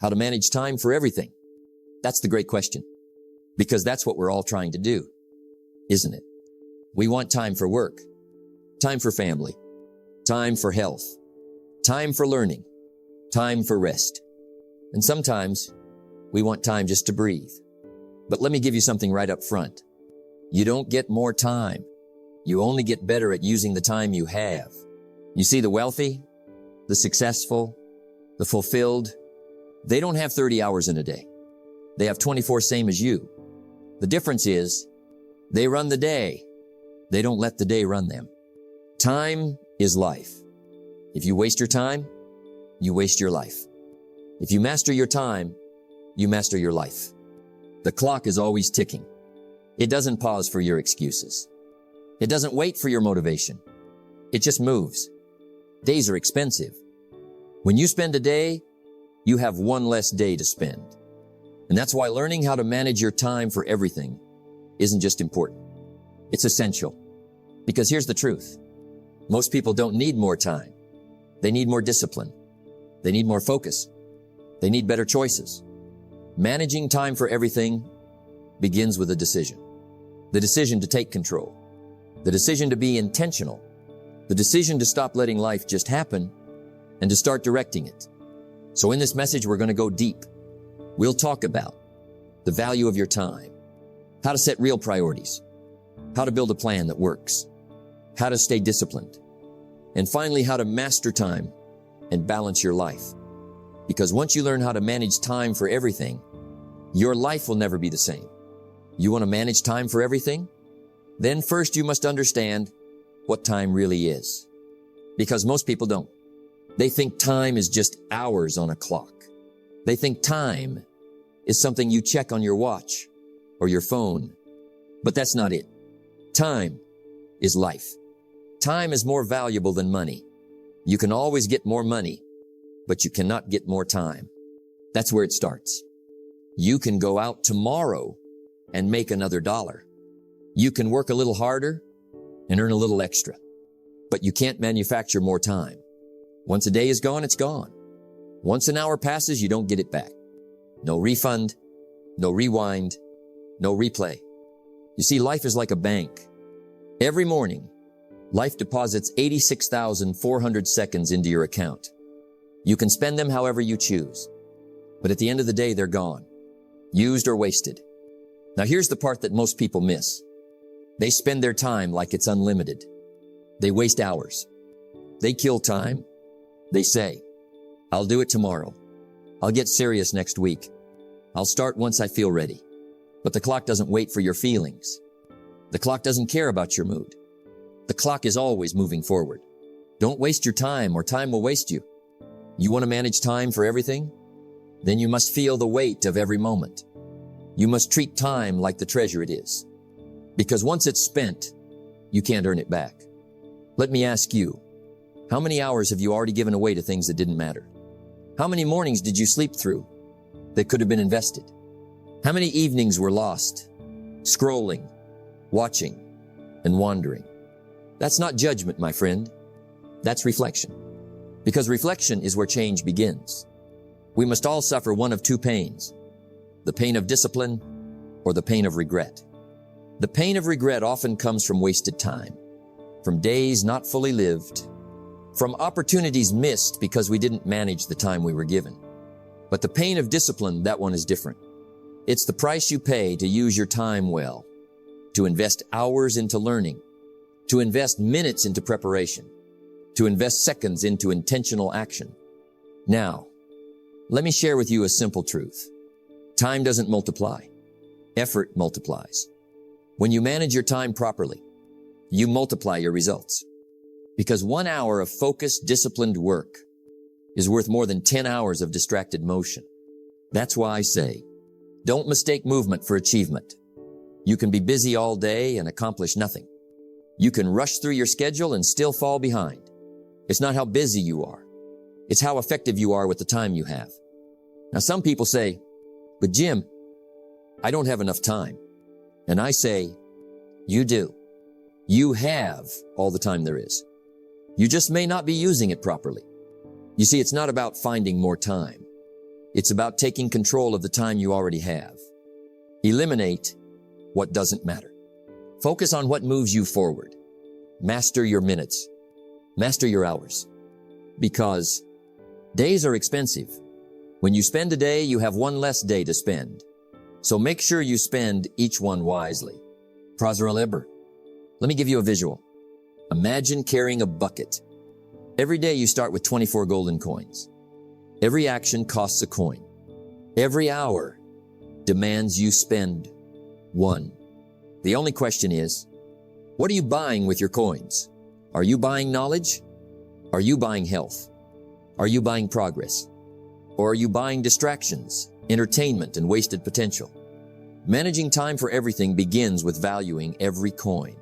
How to manage time for everything? That's the great question. Because that's what we're all trying to do, isn't it? We want time for work, time for family, time for health, time for learning, time for rest. And sometimes we want time just to breathe. But let me give you something right up front. You don't get more time. You only get better at using the time you have. You see, the wealthy, the successful, the fulfilled, they don't have 30 hours in a day. They have 24, same as you. The difference is they run the day. They don't let the day run them. Time is life. If you waste your time, you waste your life. If you master your time, you master your life. The clock is always ticking. It doesn't pause for your excuses. It doesn't wait for your motivation. It just moves. Days are expensive. When you spend a day, you have one less day to spend. And that's why learning how to manage your time for everything isn't just important. It's essential. Because here's the truth. Most people don't need more time. They need more discipline. They need more focus. They need better choices. Managing time for everything begins with a decision. The decision to take control. The decision to be intentional. The decision to stop letting life just happen and to start directing it. So in this message, we're going to go deep. We'll talk about the value of your time, how to set real priorities, how to build a plan that works, how to stay disciplined, and finally, how to master time and balance your life. Because once you learn how to manage time for everything, your life will never be the same. You want to manage time for everything? Then first you must understand what time really is. Because most people don't. They think time is just hours on a clock. They think time is something you check on your watch or your phone. But that's not it. Time is life. Time is more valuable than money. You can always get more money, but you cannot get more time. That's where it starts. You can go out tomorrow and make another $1. You can work a little harder and earn a little extra, but you can't manufacture more time. Once a day is gone, it's gone. Once an hour passes, you don't get it back. No refund, no rewind, no replay. You see, life is like a bank. Every morning, life deposits 86,400 seconds into your account. You can spend them however you choose, but at the end of the day, they're gone, used or wasted. Now here's the part that most people miss. They spend their time like it's unlimited. They waste hours. They kill time. They say, I'll do it tomorrow. I'll get serious next week. I'll start once I feel ready. But the clock doesn't wait for your feelings. The clock doesn't care about your mood. The clock is always moving forward. Don't waste your time or time will waste you. You want to manage time for everything? Then you must feel the weight of every moment. You must treat time like the treasure it is. Because once it's spent, you can't earn it back. Let me ask you, how many hours have you already given away to things that didn't matter? How many mornings did you sleep through that could have been invested? How many evenings were lost, scrolling, watching, and wandering? That's not judgment, my friend. That's reflection. Because reflection is where change begins. We must all suffer one of two pains, the pain of discipline or the pain of regret. The pain of regret often comes from wasted time, from days not fully lived, from opportunities missed because we didn't manage the time we were given. But the pain of discipline, that one is different. It's the price you pay to use your time well, to invest hours into learning, to invest minutes into preparation, to invest seconds into intentional action. Now, let me share with you a simple truth. Time doesn't multiply. Effort multiplies. When you manage your time properly, you multiply your results. Because 1 hour of focused, disciplined work is worth more than 10 hours of distracted motion. That's why I say, don't mistake movement for achievement. You can be busy all day and accomplish nothing. You can rush through your schedule and still fall behind. It's not how busy you are. It's how effective you are with the time you have. Now, some people say, but Jim, I don't have enough time. And I say, you do. You have all the time there is. You just may not be using it properly. You see, it's not about finding more time. It's about taking control of the time you already have. Eliminate what doesn't matter. Focus on what moves you forward. Master your minutes. Master your hours. Because days are expensive. When you spend a day, you have one less day to spend. So make sure you spend each one wisely. Let me give you a visual. Imagine carrying a bucket. Every day you start with 24 golden coins. Every action costs a coin. Every hour demands you spend one. The only question is, what are you buying with your coins? Are you buying knowledge? Are you buying health? Are you buying progress? Or are you buying distractions, entertainment, and wasted potential? Managing time for everything begins with valuing every coin,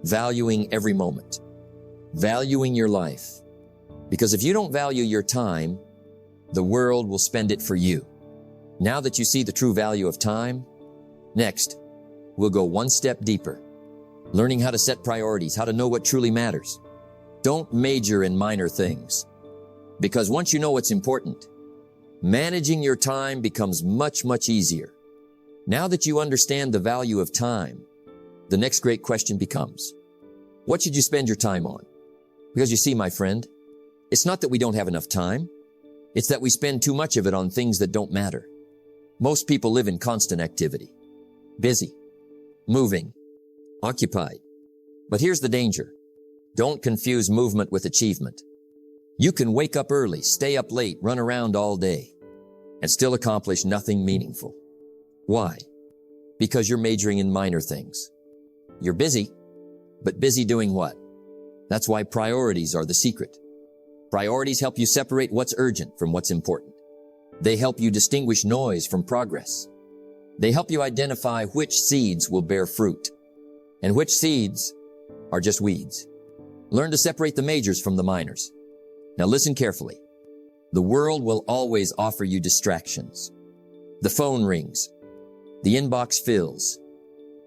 valuing every moment, valuing your life. Because if you don't value your time, the world will spend it for you. Now that you see the true value of time, next, we'll go one step deeper, learning how to set priorities, how to know what truly matters. Don't major in minor things, because once you know what's important, managing your time becomes much, much easier. Now that you understand the value of time, the next great question becomes, what should you spend your time on? Because you see, my friend, it's not that we don't have enough time. It's that we spend too much of it on things that don't matter. Most people live in constant activity, busy, moving, occupied. But here's the danger. Don't confuse movement with achievement. You can wake up early, stay up late, run around all day, and still accomplish nothing meaningful. Why? Because you're majoring in minor things. You're busy, but busy doing what? That's why priorities are the secret. Priorities help you separate what's urgent from what's important. They help you distinguish noise from progress. They help you identify which seeds will bear fruit and which seeds are just weeds. Learn to separate the majors from the minors. Now listen carefully. The world will always offer you distractions. The phone rings. The inbox fills.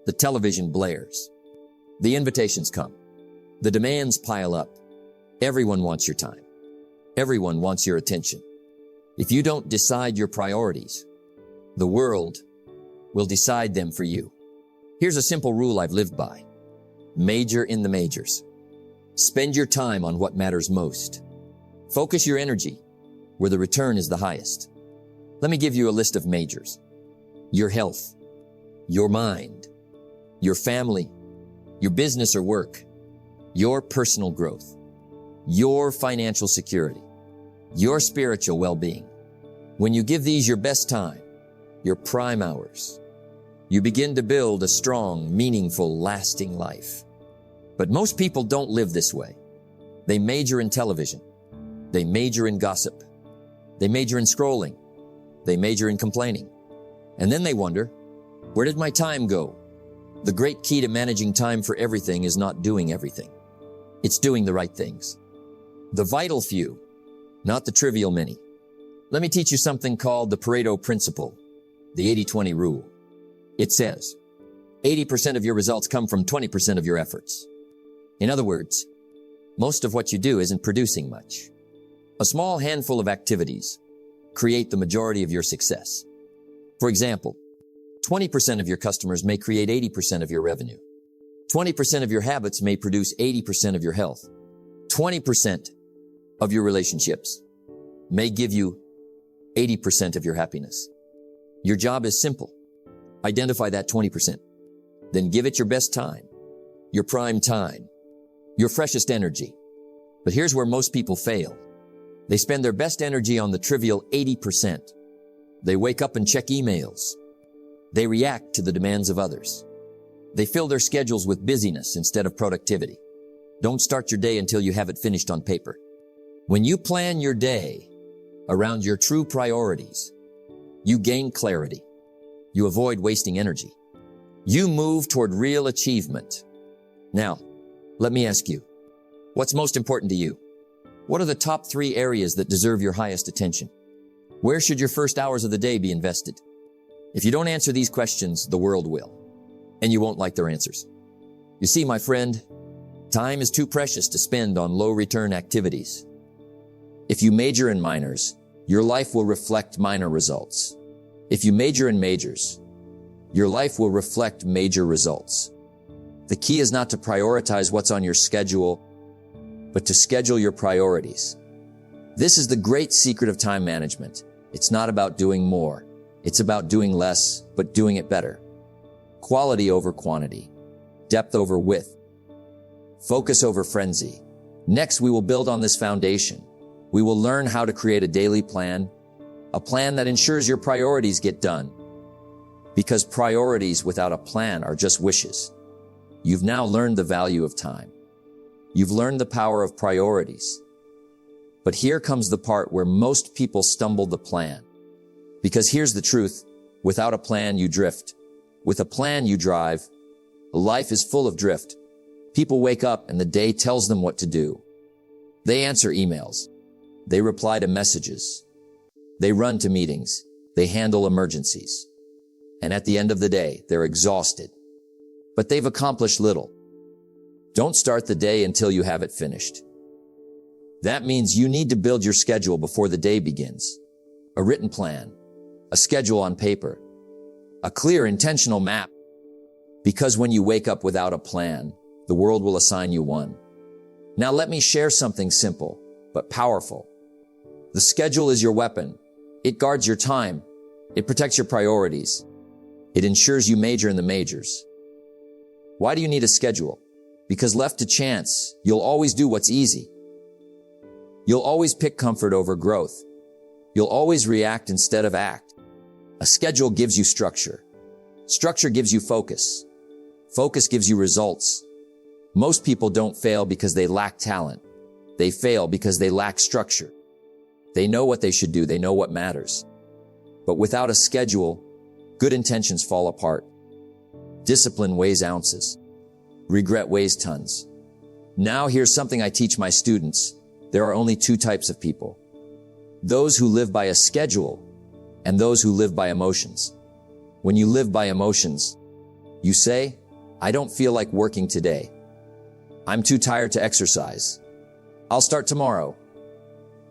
The television blares. The invitations come. The demands pile up. Everyone wants your time. Everyone wants your attention. If you don't decide your priorities, the world will decide them for you. Here's a simple rule I've lived by. Major in the majors. Spend your time on what matters most. Focus your energy where the return is the highest. Let me give you a list of majors. Your health, your mind, your family, your business or work, your personal growth, your financial security, your spiritual well-being. When you give these your best time, your prime hours, you begin to build a strong, meaningful, lasting life. But most people don't live this way. They major in television. They major in gossip. They major in scrolling. They major in complaining. And then they wonder, where did my time go? The great key to managing time for everything is not doing everything. It's doing the right things. The vital few, not the trivial many. Let me teach you something called the Pareto principle, the 80-20 rule. It says, 80% of your results come from 20% of your efforts. In other words, most of what you do isn't producing much. A small handful of activities create the majority of your success. For example, 20% of your customers may create 80% of your revenue. 20% of your habits may produce 80% of your health. 20% of your relationships may give you 80% of your happiness. Your job is simple. Identify that 20%. Then give it your best time, your prime time, your freshest energy. But here's where most people fail. They spend their best energy on the trivial 80%. They wake up and check emails. They react to the demands of others. They fill their schedules with busyness instead of productivity. Don't start your day until you have it finished on paper. When you plan your day around your true priorities, you gain clarity. You avoid wasting energy. You move toward real achievement. Now, let me ask you, what's most important to you? What are the top 3 areas that deserve your highest attention? Where should your first hours of the day be invested? If you don't answer these questions, the world will, and you won't like their answers. You see, my friend, time is too precious to spend on low-return activities. If you major in minors, your life will reflect minor results. If you major in majors, your life will reflect major results. The key is not to prioritize what's on your schedule, but to schedule your priorities. This is the great secret of time management. It's not about doing more. It's about doing less, but doing it better. Quality over quantity. Depth over width. Focus over frenzy. Next, we will build on this foundation. We will learn how to create a daily plan, a plan that ensures your priorities get done. Because priorities without a plan are just wishes. You've now learned the value of time. You've learned the power of priorities. But here comes the part where most people stumble the plan. Because here's the truth. Without a plan, you drift. With a plan, you drive. Life is full of drift. People wake up and the day tells them what to do. They answer emails. They reply to messages. They run to meetings. They handle emergencies. And at the end of the day, they're exhausted. But they've accomplished little. Don't start the day until you have it finished. That means you need to build your schedule before the day begins. A written plan, a schedule on paper, a clear, intentional map. Because when you wake up without a plan, the world will assign you one. Now let me share something simple, but powerful. The schedule is your weapon. It guards your time. It protects your priorities. It ensures you major in the majors. Why do you need a schedule? Because left to chance, you'll always do what's easy. You'll always pick comfort over growth. You'll always react instead of act. A schedule gives you structure. Structure gives you focus. Focus gives you results. Most people don't fail because they lack talent. They fail because they lack structure. They know what they should do. They know what matters. But without a schedule, good intentions fall apart. Discipline weighs ounces. Regret weighs tons. Now here's something I teach my students. There are only two types of people. Those who live by a schedule and those who live by emotions. When you live by emotions, you say, I don't feel like working today. I'm too tired to exercise. I'll start tomorrow.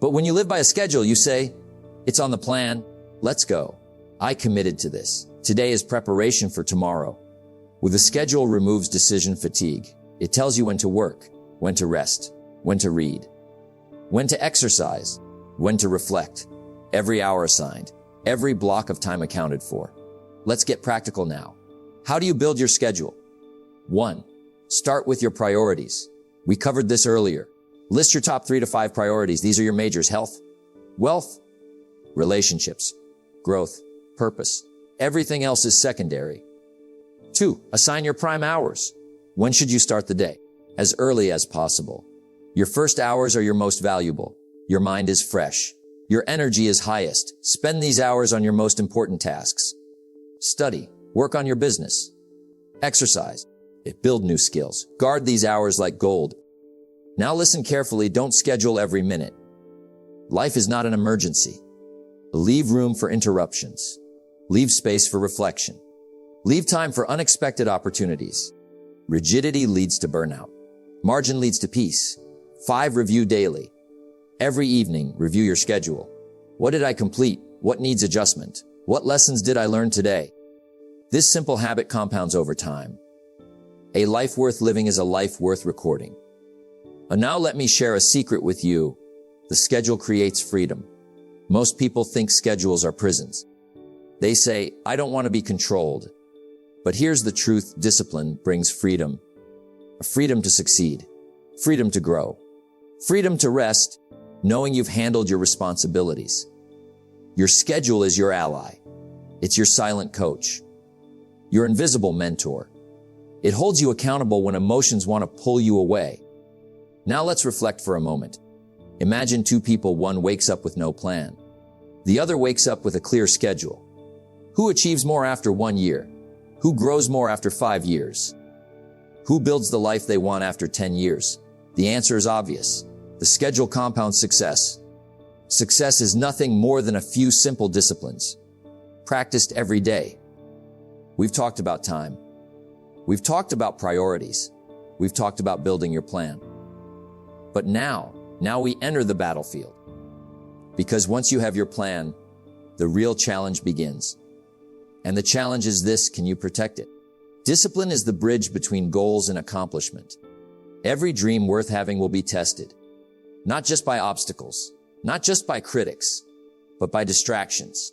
But when you live by a schedule, you say, it's on the plan. Let's go. I committed to this. Today is preparation for tomorrow. With a schedule removes decision fatigue. It tells you when to work, when to rest, when to read, when to exercise, when to reflect. Every hour assigned, every block of time accounted for. Let's get practical now. How do you build your schedule? 1. Start with your priorities. We covered this earlier. List your top 3 to 5 priorities. These are your majors: health, wealth, relationships, growth, purpose. Everything else is secondary. 2. Assign your prime hours. When should you start the day? As early as possible. Your first hours are your most valuable. Your mind is fresh. Your energy is highest. Spend these hours on your most important tasks. Study. Work on your business. Exercise. Build new skills. Guard these hours like gold. Now listen carefully. Don't schedule every minute. Life is not an emergency. Leave room for interruptions. Leave space for reflection. Leave time for unexpected opportunities. Rigidity leads to burnout. Margin leads to peace. 5. Review daily. Every evening, review your schedule. What did I complete? What needs adjustment? What lessons did I learn today? This simple habit compounds over time. A life worth living is a life worth recording. And now let me share a secret with you. The schedule creates freedom. Most people think schedules are prisons. They say, I don't want to be controlled. But here's the truth. Discipline brings freedom. A freedom to succeed. Freedom to grow. Freedom to rest, knowing you've handled your responsibilities. Your schedule is your ally. It's your silent coach. Your invisible mentor. It holds you accountable when emotions want to pull you away. Now let's reflect for a moment. Imagine 2 people. One wakes up with no plan. The other wakes up with a clear schedule. Who achieves more after 1 year? Who grows more after 5 years? Who builds the life they want after 10 years? The answer is obvious. The schedule compounds success. Success is nothing more than a few simple disciplines, practiced every day. We've talked about time. We've talked about priorities. We've talked about building your plan. But now we enter the battlefield. Because once you have your plan, the real challenge begins. And the challenge is this: can you protect it? Discipline is the bridge between goals and accomplishment. Every dream worth having will be tested, not just by obstacles, not just by critics, but by distractions.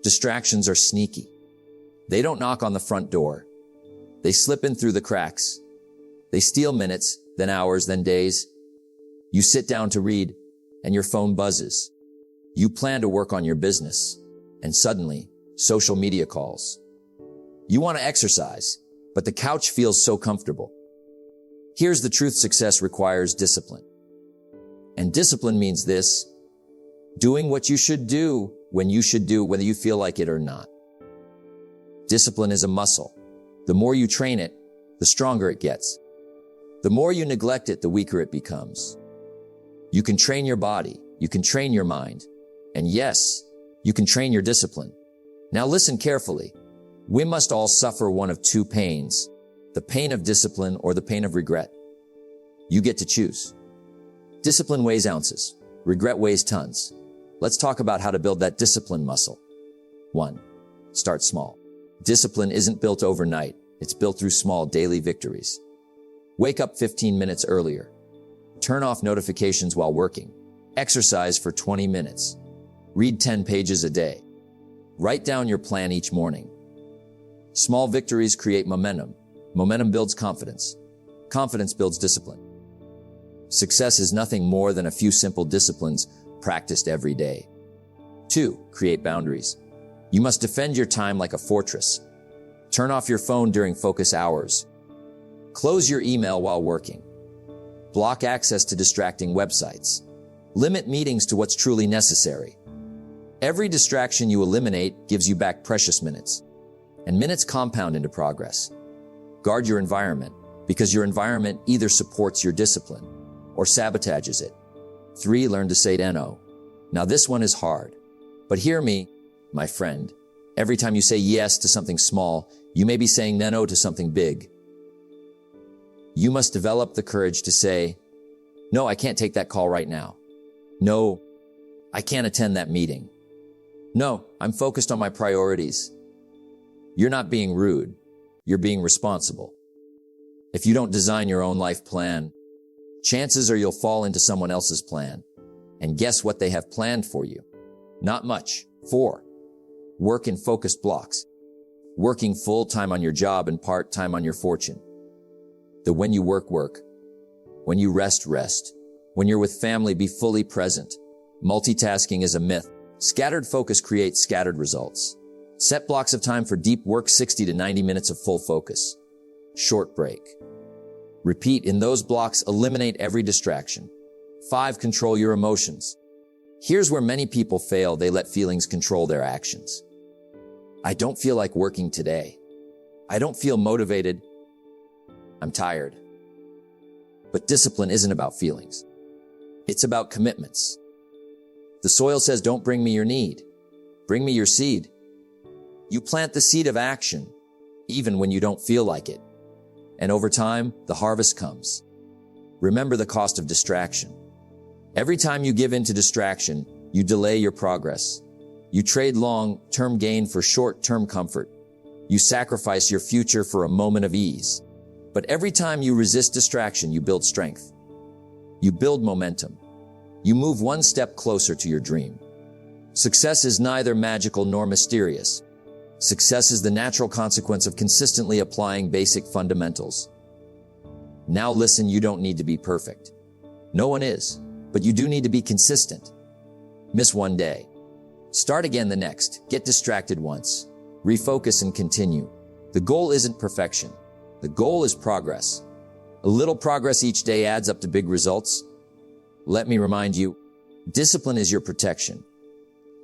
Distractions are sneaky. They don't knock on the front door. They slip in through the cracks. They steal minutes, then hours, then days. You sit down to read, and your phone buzzes. You plan to work on your business, and suddenly, social media calls. You want to exercise, but the couch feels so comfortable. Here's the truth: success requires discipline. And discipline means this: doing what you should do when you should do, whether you feel like it or not. Discipline is a muscle. The more you train it, the stronger it gets. The more you neglect it, the weaker it becomes. You can train your body, you can train your mind, and yes, you can train your discipline. Now listen carefully. We must all suffer one of two pains: the pain of discipline or the pain of regret. You get to choose. Discipline weighs ounces. Regret weighs tons. Let's talk about how to build that discipline muscle. 1. Start small. Discipline isn't built overnight. It's built through small daily victories. Wake up 15 minutes earlier. Turn off notifications while working. Exercise for 20 minutes. Read 10 pages a day. Write down your plan each morning. Small victories create momentum. Momentum builds confidence. Confidence builds discipline. Success is nothing more than a few simple disciplines practiced every day. 2. Create boundaries. You must defend your time like a fortress. Turn off your phone during focus hours. Close your email while working. Block access to distracting websites. Limit meetings to what's truly necessary. Every distraction you eliminate gives you back precious minutes, and minutes compound into progress. Guard your environment, because your environment either supports your discipline or sabotages it. 3. Learn to say no. Now this one is hard, but hear me, my friend. Every time you say yes to something small, you may be saying no to something big. You must develop the courage to say, no, I can't take that call right now. No, I can't attend that meeting. No, I'm focused on my priorities. You're not being rude. You're being responsible. If you don't design your own life plan, chances are you'll fall into someone else's plan. And guess what they have planned for you? Not much. 4. Work in focused blocks. Working full-time on your job and part-time on your fortune. When you work, work. When you rest, rest. When you're with family, be fully present. Multitasking is a myth. Scattered focus creates scattered results. Set blocks of time for deep work, 60 to 90 minutes of full focus. Short break. Repeat in those blocks, eliminate every distraction. 5. Control your emotions. Here's where many people fail. They let feelings control their actions. I don't feel like working today. I don't feel motivated. I'm tired. But discipline isn't about feelings. It's about commitments. The soil says, don't bring me your need. Bring me your seed. You plant the seed of action, even when you don't feel like it. And over time, the harvest comes. Remember the cost of distraction. Every time you give in to distraction, you delay your progress. You trade long-term gain for short-term comfort. You sacrifice your future for a moment of ease. But every time you resist distraction, you build strength. You build momentum. You move one step closer to your dream. Success is neither magical nor mysterious. Success is the natural consequence of consistently applying basic fundamentals. Now listen, you don't need to be perfect. No one is, but you do need to be consistent. Miss one day. Start again the next. Get distracted once. Refocus and continue. The goal isn't perfection. The goal is progress. A little progress each day adds up to big results. Let me remind you, discipline is your protection.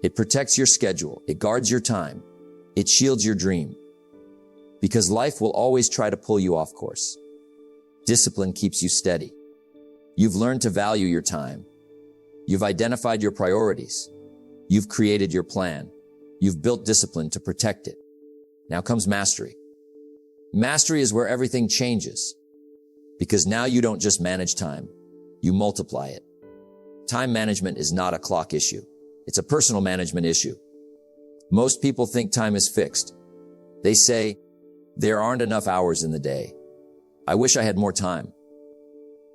It protects your schedule. It guards your time. It shields your dream. Because life will always try to pull you off course. Discipline keeps you steady. You've learned to value your time. You've identified your priorities. You've created your plan. You've built discipline to protect it. Now comes mastery. Mastery is where everything changes. Because now you don't just manage time, you multiply it. Time management is not a clock issue. It's a personal management issue. Most people think time is fixed. They say, there aren't enough hours in the day. I wish I had more time.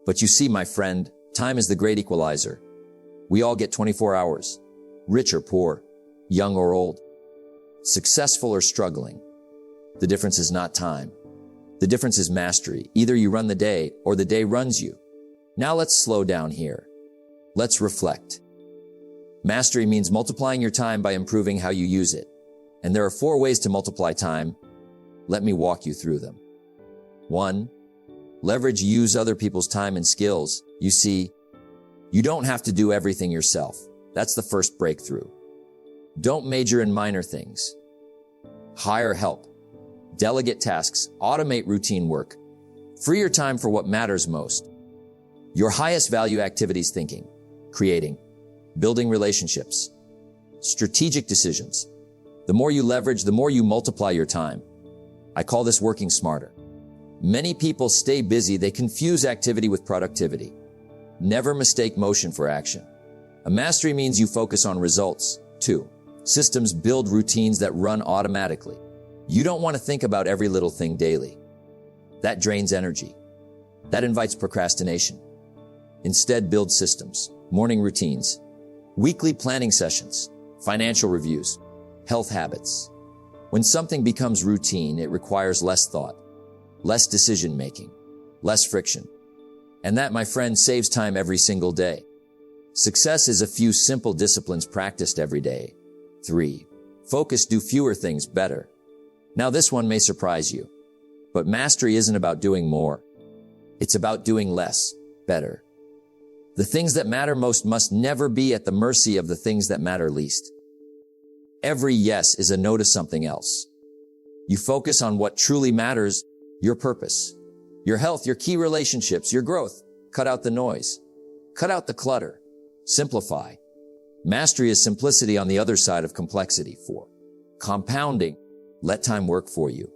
But you see, my friend, time is the great equalizer. We all get 24 hours, rich or poor, young or old, successful or struggling. The difference is not time. The difference is mastery. Either you run the day or the day runs you. Now let's slow down here. Let's reflect. Mastery means multiplying your time by improving how you use it. And there are 4 ways to multiply time. Let me walk you through them. 1. Leverage, use other people's time and skills. You see, you don't have to do everything yourself. That's the first breakthrough. Don't major in minor things. Hire help. Delegate tasks. Automate routine work. Free your time for what matters most. Your highest value activities: thinking, creating, building relationships, strategic decisions. The more you leverage, the more you multiply your time. I call this working smarter. Many people stay busy. They confuse activity with productivity. Never mistake motion for action. A mastery means you focus on results. 2. Systems, build routines that run automatically. You don't want to think about every little thing daily. That drains energy. That invites procrastination. Instead, build systems, morning routines, weekly planning sessions, financial reviews, health habits. When something becomes routine, it requires less thought, less decision-making, less friction. And that, my friend, saves time every single day. Success is a few simple disciplines practiced every day. 3. Focus, do fewer things better. Now this one may surprise you, but mastery isn't about doing more. It's about doing less, better. The things that matter most must never be at the mercy of the things that matter least. Every yes is a no to something else. You focus on what truly matters: your purpose, your health, your key relationships, your growth. Cut out the noise. Cut out the clutter. Simplify. Mastery is simplicity on the other side of complexity. 4. Compounding. Let time work for you.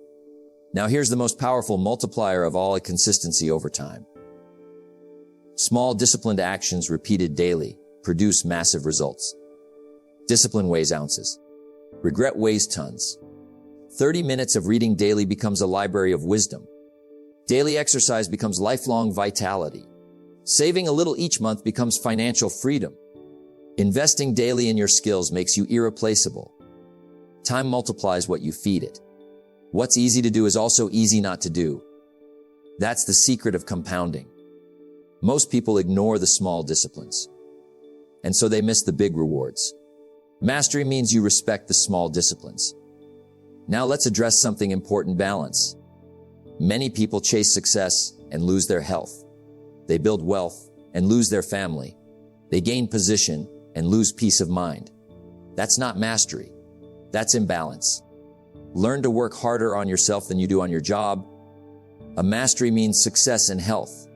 Now here's the most powerful multiplier of all: consistency over time. Small disciplined actions repeated daily produce massive results. Discipline weighs ounces. Regret weighs tons. 30 minutes of reading daily becomes a library of wisdom. Daily exercise becomes lifelong vitality. Saving a little each month becomes financial freedom. Investing daily in your skills makes you irreplaceable. Time multiplies what you feed it. What's easy to do is also easy not to do. That's the secret of compounding. Most people ignore the small disciplines, and so they miss the big rewards. Mastery means you respect the small disciplines. Now let's address something important: balance. Many people chase success and lose their health. They build wealth and lose their family. They gain position and lose peace of mind. That's not mastery. That's imbalance. Learn to work harder on yourself than you do on your job. A mastery means success in health,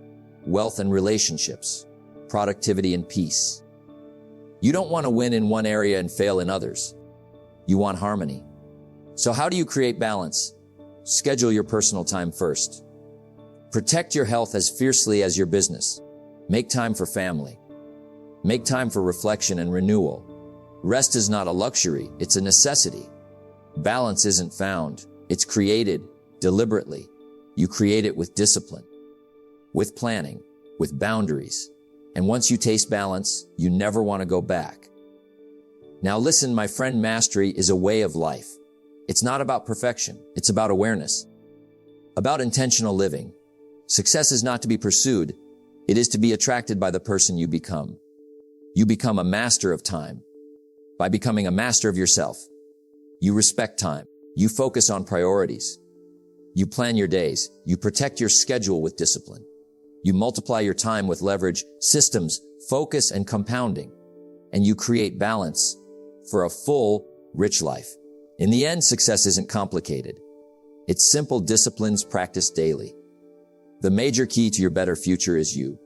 wealth and relationships, productivity and peace. You don't want to win in one area and fail in others. You want harmony. So how do you create balance? Schedule your personal time first. Protect your health as fiercely as your business. Make time for family. Make time for reflection and renewal. Rest is not a luxury, it's a necessity. Balance isn't found, it's created deliberately. You create it with discipline, with planning, with boundaries. And once you taste balance, you never want to go back. Now listen, my friend, mastery is a way of life. It's not about perfection, it's about awareness, about intentional living. Success is not to be pursued, it is to be attracted by the person you become. You become a master of time by becoming a master of yourself. You respect time. You focus on priorities. You plan your days. You protect your schedule with discipline. You multiply your time with leverage, systems, focus, and compounding. And you create balance for a full, rich life. In the end, success isn't complicated. It's simple disciplines practiced daily. The major key to your better future is you.